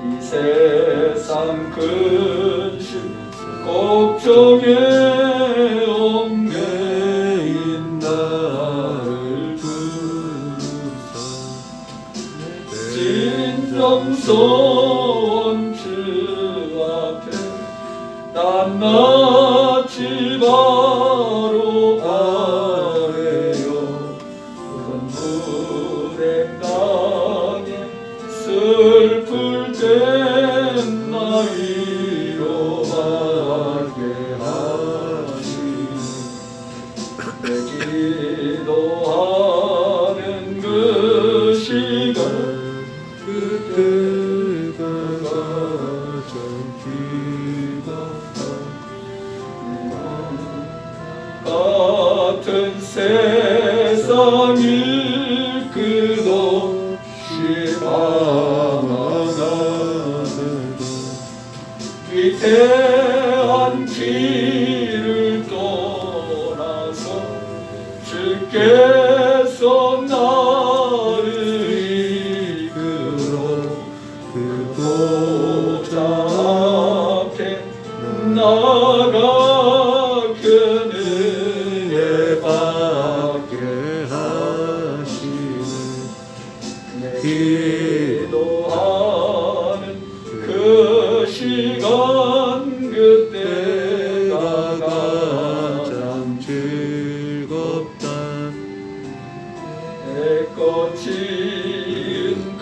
이 세상 근심 걱정에 얽매인 나를 부르사 진정서원 주 앞에 낱낱이 바로 아뢰어 큰 불행 당해 슬플 땐 나 위로하게 하시니 내 기도하는 그 시간 그때가 가장 즐겁다 같은 세상이 끝없이 방황하는 위태한 길을 떠나서 주께서 나를 이끌어 그 보좌 앞에 나가게 은혜 받게 하시는 내 기도하는 그 시간 그때가 가장 즐겁다 내 거친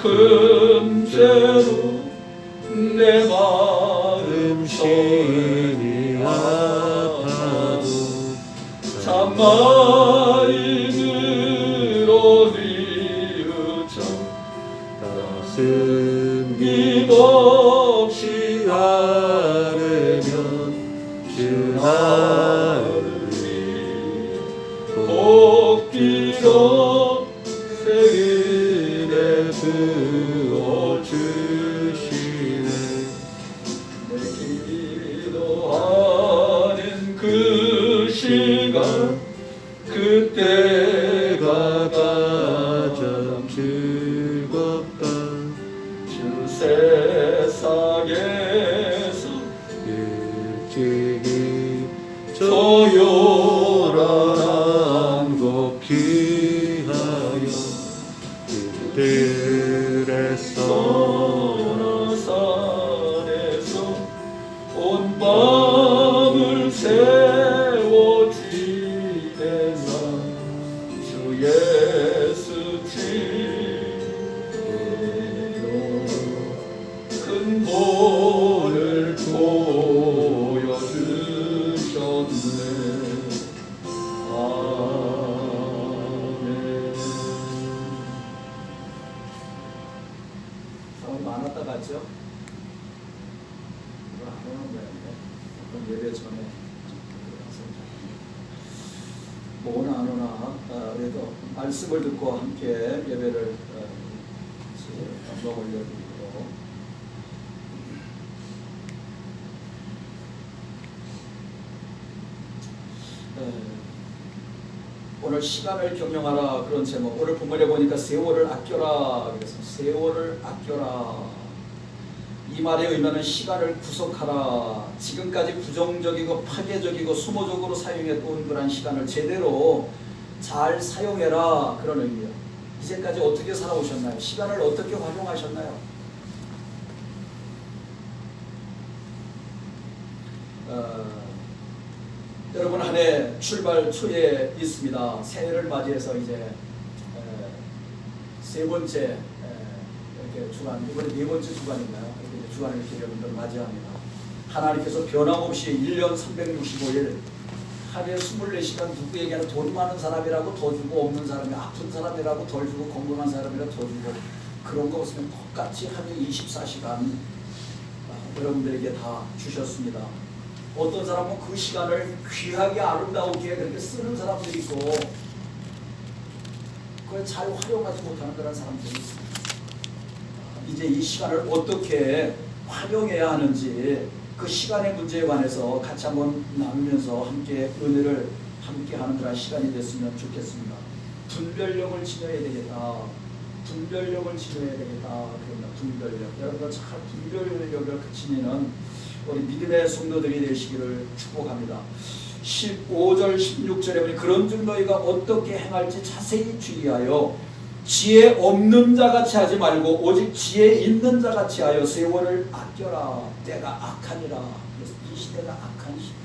금죄로 내 마음 심히 아파도 참마인으로 뉘우쳐 숨김없이 아뢰면 주 나를 복비로 새 은혜 부어주시네 내 기도하는 그 시간 그때가 가장 즐겁다 주 세상에서 일찍이 저요란한 곳 피하여 그들의 선화산에서 온 밤을 세워 지내사 주 예수 치로 큰 본을 보여주셨네 아멘. 사람이 많았다 같죠? 이거 안 오는 거였는데 어떤 예배 전에 뭐 오나 안 오나 그래도 말씀을 듣고 함께 예배를 한번 올려드리고 오늘 시간을 경영하라 그런 제목 오늘 본문에 보니까 세월을 아껴라 그래서 세월을 아껴라 이 말의 의미는 시간을 구속하라 지금까지 부정적이고 파괴적이고 소모적으로 사용했던 그런 시간을 제대로 잘 사용해라 그런 의미예요. 이제까지 어떻게 살아오셨나요? 시간을 어떻게 활용하셨나요? 여러분 한 해 출발 초에 있습니다. 새해를 맞이해서 이제 세 번째 이렇게 주간 이번에 네 번째 주간인가요? 이렇게 주간을 이렇게 여러분들 맞이합니다. 하나님께서 변함없이 1년 365일 하루에 24시간 누구에게는 돈 많은 사람이라고 더 주고 없는 사람이 아픈 사람이라고 덜 주고 건강한 사람이라고 더 주고 그런 거 없으면 똑같이 하루에 24시간 여러분들에게 다 주셨습니다. 어떤 사람은 그 시간을 귀하게 아름다우게 그렇게 쓰는 사람들이 있고 그걸 잘 활용하지 못하는 그런 사람들이 있습니다. 이제 이 시간을 어떻게 활용해야 하는지 그 시간의 문제에 관해서 같이 한번 나누면서 함께 은혜를 함께 하는 그런 시간이 됐으면 좋겠습니다. 분별력을 지녀야 되겠다. 분별력을 지녀야 되겠다. 그런다. 분별력. 여러분들 참 분별력을 지니는 우리 믿음의 성도들이 되시기를 축복합니다. 15절 16절에 보니 그런즉 너희가 어떻게 행할지 자세히 주의하여 지혜 없는 자같이 하지 말고 오직 지혜 있는 자같이 하여 세월을 아껴라. 때가 악하니라. 그래서 이 시대가 악한 시대.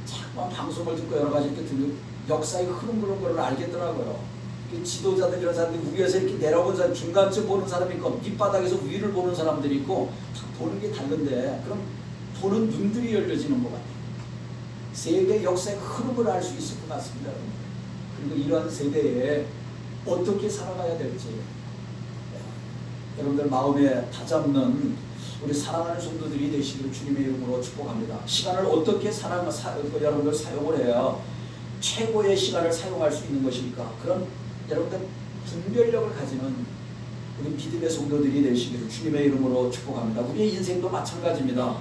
자꾸만 방송을 듣고 여러 가지 이렇게 들으면 역사의 흐름 그런 걸 알겠더라고요. 지도자들 이런 사람들이 위에서 이렇게 내려온 사람, 중간쯤 보는 사람이 있고 밑바닥에서 위를 보는 사람들이 있고 보는 게 다른데, 그럼 보는 눈들이 열려지는 것 같아요. 세계 역사의 흐름을 알 수 있을 것 같습니다. 그리고 이러한 세대에 어떻게 살아가야 될지 여러분들 마음에 다잡는 우리 사랑하는 성도들이 되시기를 주님의 이름으로 축복합니다. 시간을 어떻게 여러분들 사용을 해야 최고의 시간을 사용할 수 있는 것입니까? 그런 여러분들 분별력을 가지는 우리 믿음의 성도들이 되시기를 주님의 이름으로 축복합니다. 우리의 인생도 마찬가지입니다.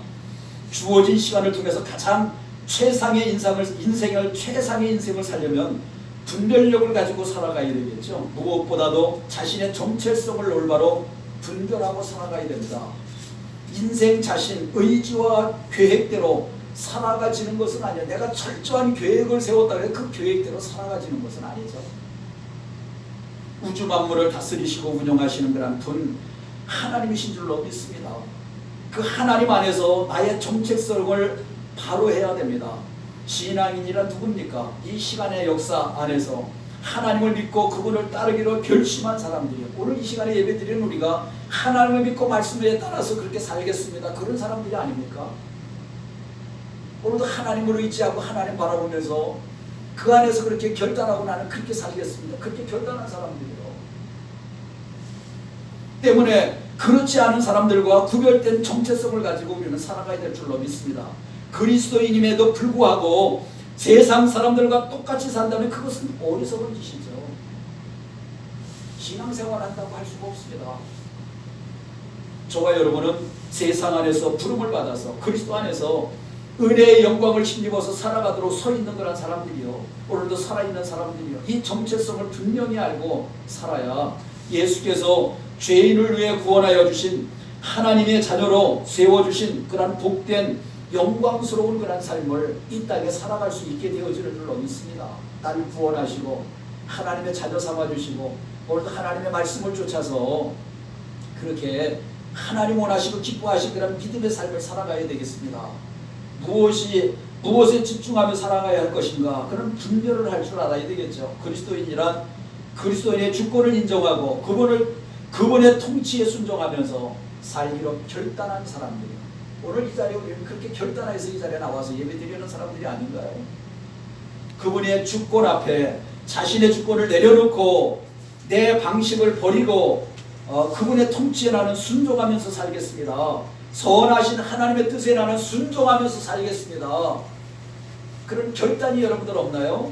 주어진 시간을 통해서 가장 최상의 인생을 최상의 인생을 살려면 분별력을 가지고 살아가야 되겠죠. 무엇보다도 자신의 정체성을 올바로 분별하고 살아가야 됩니다. 인생 자신 의지와 계획대로 살아가지는 것은 아니에요. 내가 철저한 계획을 세웠다 해서 그 계획대로 살아가지는 것은 아니죠. 우주 만물을 다스리시고 운영하시는 그런 분 하나님이신 줄로 믿습니다. 그 하나님 안에서 나의 정체성을 바로 해야 됩니다. 신앙인이라 누굽니까? 이 시간의 역사 안에서 하나님을 믿고 그분을 따르기로 결심한 사람들이요. 오늘 이 시간에 예배드리는 우리가 하나님을 믿고 말씀에 따라서 그렇게 살겠습니다. 그런 사람들이 아닙니까? 오늘도 하나님을 의지하고 하나님 바라보면서 그 안에서 그렇게 결단하고 나는 그렇게 살겠습니다. 그렇게 결단한 사람들이요. 때문에 그렇지 않은 사람들과 구별된 정체성을 가지고 우리는 살아가야 될 줄로 믿습니다. 그리스도인임에도 불구하고 세상 사람들과 똑같이 산다면 그것은 어리석은 짓이죠. 신앙생활 한다고 할 수가 없습니다. 저와 여러분은 세상 안에서 부름을 받아서 그리스도 안에서 은혜의 영광을 힘입어서 살아가도록 서 있는 거란 사람들이요. 오늘도 살아있는 사람들이요. 이 정체성을 분명히 알고 살아야 예수께서 죄인을 위해 구원하여 주신 하나님의 자녀로 세워주신 그런 복된 영광스러운 그런 삶을 이 땅에 살아갈 수 있게 되어지는 줄로 믿습니다. 나를 구원하시고 하나님의 자녀 삼아주시고 오늘도 하나님의 말씀을 쫓아서 그렇게 하나님 원하시고 기뻐하시는 그런 믿음의 삶을 살아가야 되겠습니다. 무엇에 집중하며 살아가야 할 것인가, 그런 분별을 할 줄 알아야 되겠죠. 그리스도인이란 그리스도인의 주권을 인정하고 그분의 통치에 순종하면서 살기로 결단한 사람들이에요. 오늘 이 자리에 우리는 그렇게 결단해서 이 자리에 나와서 예배드리는 사람들이 아닌가요? 그분의 주권 앞에 자신의 주권을 내려놓고 내 방식을 버리고 그분의 통치에 나는 순종하면서 살겠습니다. 선하신 하나님의 뜻에 나는 순종하면서 살겠습니다. 그런 결단이 여러분들 없나요?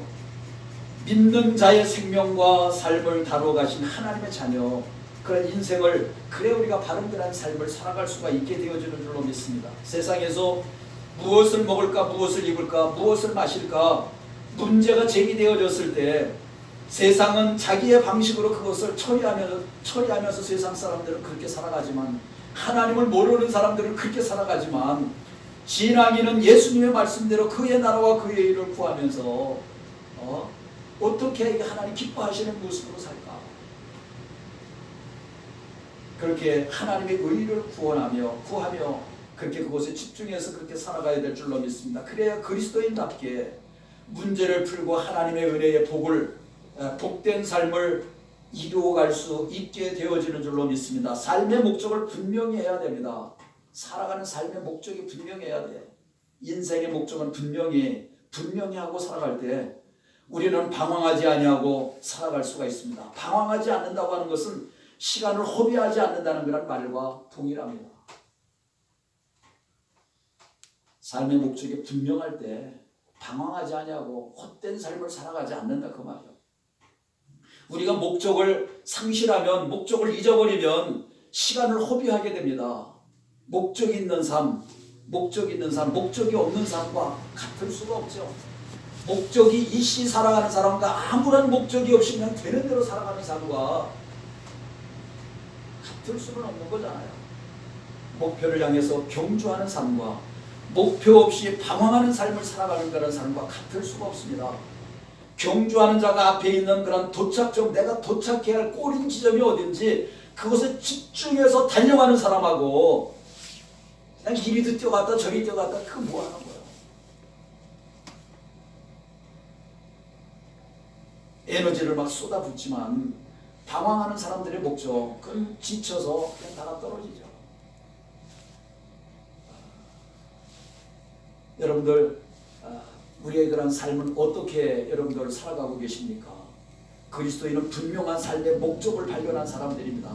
믿는 자의 생명과 삶을 다루어 가신 하나님의 자녀, 그런 인생을 그래 우리가 바른그런 삶을 살아갈 수가 있게 되어지는 줄로 믿습니다. 세상에서 무엇을 먹을까, 무엇을 입을까, 무엇을 마실까 문제가 제기되어졌을 때 세상은 자기의 방식으로 그것을 처리하면서 세상 사람들은 그렇게 살아가지만, 하나님을 모르는 사람들은 그렇게 살아가지만, 신앙인은 예수님의 말씀대로 그의 나라와 그의 일을 구하면서 어떻게 하나님 기뻐하시는 모습으로 살까? 그렇게 하나님의 의를 구하며 그렇게 그곳에 집중해서 그렇게 살아가야 될 줄로 믿습니다. 그래야 그리스도인답게 문제를 풀고 하나님의 은혜의 복된 삶을 이루어갈 수 있게 되어지는 줄로 믿습니다. 삶의 목적을 분명히 해야 됩니다. 살아가는 삶의 목적이 분명해야 돼. 인생의 목적은 분명히 하고 살아갈 때 우리는 방황하지 아니하고 살아갈 수가 있습니다. 방황하지 않는다고 하는 것은 시간을 허비하지 않는다는 그런 말과 동일합니다. 삶의 목적이 분명할 때 방황하지 아니하고 헛된 삶을 살아가지 않는다 그 말이에요. 우리가 목적을 상실하면, 목적을 잊어버리면 시간을 허비하게 됩니다. 목적이 있는 삶, 목적이 없는 삶과 같을 수가 없죠. 목적이 이씨 살아가는 사람과 아무런 목적이 없이 그냥 되는 대로 살아가는 삶과 같을 수는 없는 거잖아요. 목표를 향해서 경주하는 삶과 목표 없이 방황하는 삶을 살아가는 그런 삶과 같을 수가 없습니다. 경주하는 자가 앞에 있는 그런 도착점, 내가 도착해야 할 꼬린 지점이 어딘지 그것에 집중해서 달려가는 사람하고 그냥 이리도 뛰어갔다 저리 뛰어갔다 그거 뭐 하는 거예요? 에너지를 막 쏟아붓지만 방황하는 사람들의 목적은 지쳐서 그냥 나가 떨어지죠. 여러분들 우리의 그런 삶은 어떻게 여러분들 살아가고 계십니까? 그리스도인은 분명한 삶의 목적을 발견한 사람들입니다.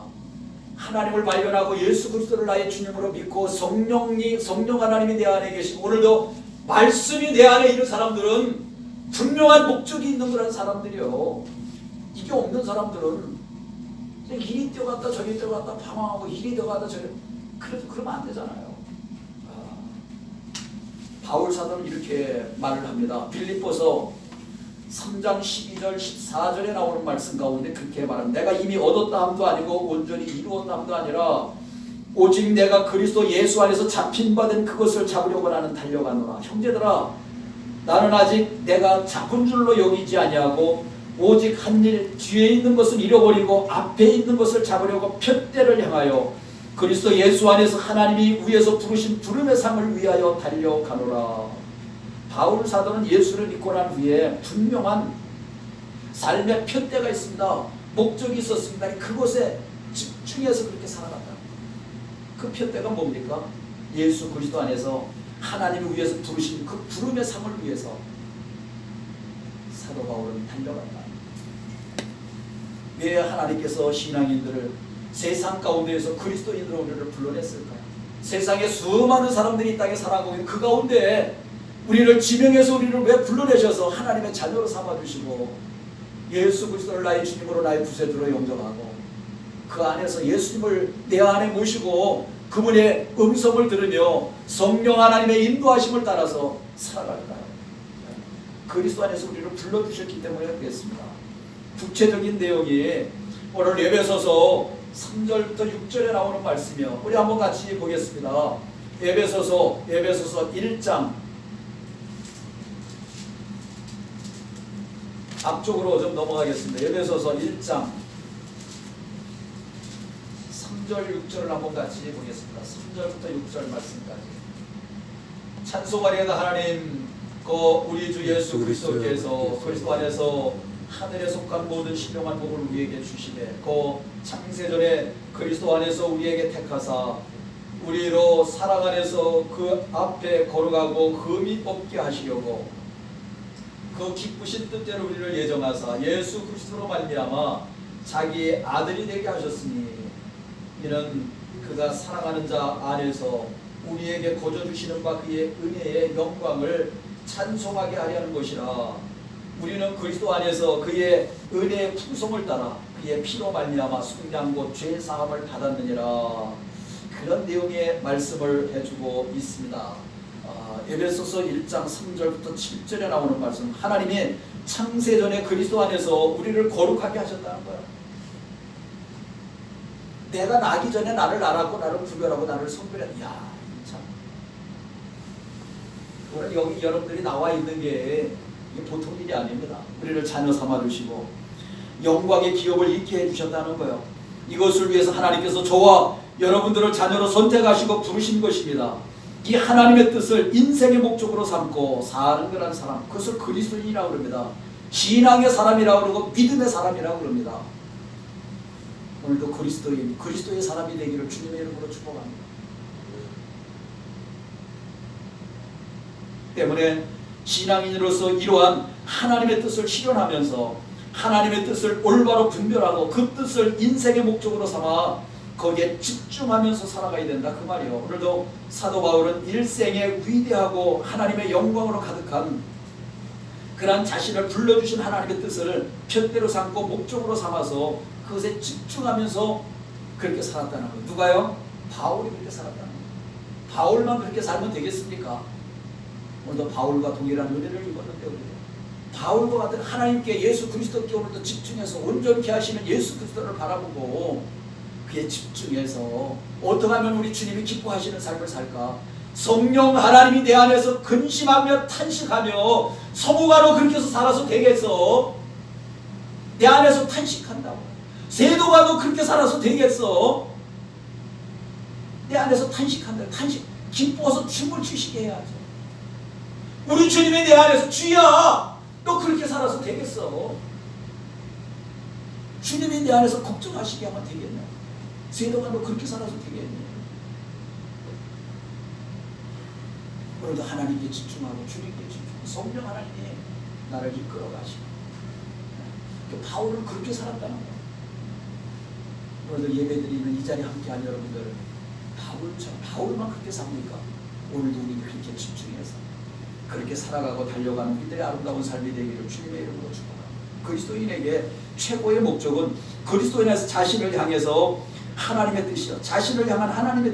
하나님을 발견하고 예수 그리스도를 나의 주님으로 믿고 성령 하나님이 내 안에 계시고 오늘도 말씀이 내 안에 있는 사람들은 분명한 목적이 있는 그런 사람들이요. 이게 없는 사람들은 그냥 이리 뛰어갔다 저리 뛰어갔다 방황하고 이리 뛰어갔다 저리 그러면 안 되잖아요. 바울 사도는 이렇게 말을 합니다. 빌립보서 3장 12절 14절에 나오는 말씀 가운데 그렇게 말합니다. 내가 이미 얻었다 함도 아니고 온전히 이루었다 함도 아니라 오직 내가 그리스도 예수 안에서 잡힌 바 된 그것을 잡으려고 나는 달려가노라. 형제들아 나는 아직 내가 잡은 줄로 여기지 아니하고 오직 한 일 뒤에 있는 것은 잃어버리고 앞에 있는 것을 잡으려고 푯대를 향하여 그리스도 예수 안에서 하나님이 위에서 부르신 부름의 상을 위하여 달려가노라. 바울 사도는 예수를 믿고 난 후에 분명한 삶의 푯대가 있습니다. 목적이 있었습니다. 그것에 집중해서 그렇게 살아갔다. 그 푯대가 뭡니까? 예수 그리스도 안에서 하나님을 위해서 부르신 그 부름의 상을 위해서 사도 바울은 달려간다. 왜 하나님께서 신앙인들을 세상 가운데에서 그리스도인으로 우리를 불러냈을까요? 세상에 수많은 사람들이 이 땅에 살아가고 있는 그 가운데 우리를 지명해서 우리를 왜 불러내셔서 하나님의 자녀로 삼아주시고 예수 그리스도를 나의 주님으로 나의 구세주로 영접하고 그 안에서 예수님을 내 안에 모시고 그분의 음성을 들으며 성령 하나님의 인도하심을 따라서 살아갈까요? 그리스도 안에서 우리를 불러주셨기 때문에 그렇습니다. 구체적인 내용이 오늘 에베소서 3절부터 6절에 나오는 말씀이요. 우리 한번 같이 보겠습니다. 에베소서 1장 앞쪽으로 좀 넘어가겠습니다. 에베소서 1장 3절 6절을 한번 같이 보겠습니다. 3절부터 6절 말씀까지. 찬송하리이다 하나님 그 우리 주 예수 그리스도께서 그리스도 안에서 하늘에 속한 모든 신령한 복을 우리에게 주시되 그 창세전에 그리스도 안에서 우리에게 택하사 우리로 사랑 안에서 그 앞에 걸어가고 흠이 없게 하시려고 그 기쁘신 뜻대로 우리를 예정하사 예수 그리스도로 말미암아 자기의 아들이 되게 하셨으니 이는 그가 사랑하는 자 안에서 우리에게 거저 주시는 바 그의 은혜의 영광을 찬송하게 하려는 것이라. 우리는 그리스도 안에서 그의 은혜의 풍성을 따라 그의 피로 말미암아 속량 곧 죄 사함을 받았느니라. 그런 내용의 말씀을 해주고 있습니다. 에베소서 1장 3절부터 7절에 나오는 말씀, 하나님이 창세전에 그리스도 안에서 우리를 거룩하게 하셨다는 거예요. 내가 나기 전에 나를 알았고 나를 구별하고 나를 선별했다. 이야, 참. 오늘 여기 여러분들이 나와 있는 게 이게 보통 일이 아닙니다. 우리를 자녀 삼아주시고 영광의 기업을 잊게 해주셨다는 거예요. 이것을 위해서 하나님께서 저와 여러분들을 자녀로 선택하시고 부르신 것입니다. 이 하나님의 뜻을 인생의 목적으로 삼고 사는 그런 사람, 그것을 그리스도인이라고 그럽니다. 신앙의 사람이라고 그러고 믿음의 사람이라고 그럽니다. 오늘도 그리스도인, 그리스도의 사람이 되기를 주님의 이름으로 축복합니다. 때문에 신앙인으로서 이러한 하나님의 뜻을 실현하면서 하나님의 뜻을 올바로 분별하고 그 뜻을 인생의 목적으로 삼아 거기에 집중하면서 살아가야 된다 그 말이에요. 오늘도 사도 바울은 일생에 위대하고 하나님의 영광으로 가득한 그러한 자신을 불러주신 하나님의 뜻을 푯대로 삼고 목적으로 삼아서 그것에 집중하면서 그렇게 살았다는 거예요. 누가요? 바울이 그렇게 살았다는 거예요. 바울만 그렇게 살면 되겠습니까? 오늘도 바울과 동일한 은혜를 입었는데 우리는 바울과 같은 하나님께 예수 그리스도께 오늘도 집중해서 온전케 하시는 예수 그리스도를 바라보고 그에 집중해서 어떻게 하면 우리 주님이 기뻐하시는 삶을 살까? 성령 하나님이 내 안에서 근심하며 탄식하며 서무가로 그렇게 해서 살아서 되겠어? 내 안에서 탄식한다고. 세도가도 그렇게 살아서 되겠어? 내 안에서 탄식한다. 탄식, 기뻐서 춤을 추시게 해야죠. 우리 주님이 내 안에서 주야, 너 그렇게 살아서 되겠어? 주님이 내 안에서 걱정하시게 하면 되겠냐? 세도가 너 그렇게 살아서 되겠냐? 오늘도 하나님께 집중하고 주님께 집중하고 성령 하나님이 나를 이끌어 가시고 바울은 그렇게 살았다는 거예요. 오늘도 예배드리는 이 자리에 함께한 여러분들 바울만 그렇게 삽니까? 오늘도 우리 그렇게 집중해서 그렇게 살아가고 달려가는 우리들의 아름다운 삶이 되기를 주님의 이름으로 축복합니다. 그리스도인에게 최고의 목적은 그리스도인에서 자신을 향해서 하나님의 뜻이요, 자신을 향한 하나님의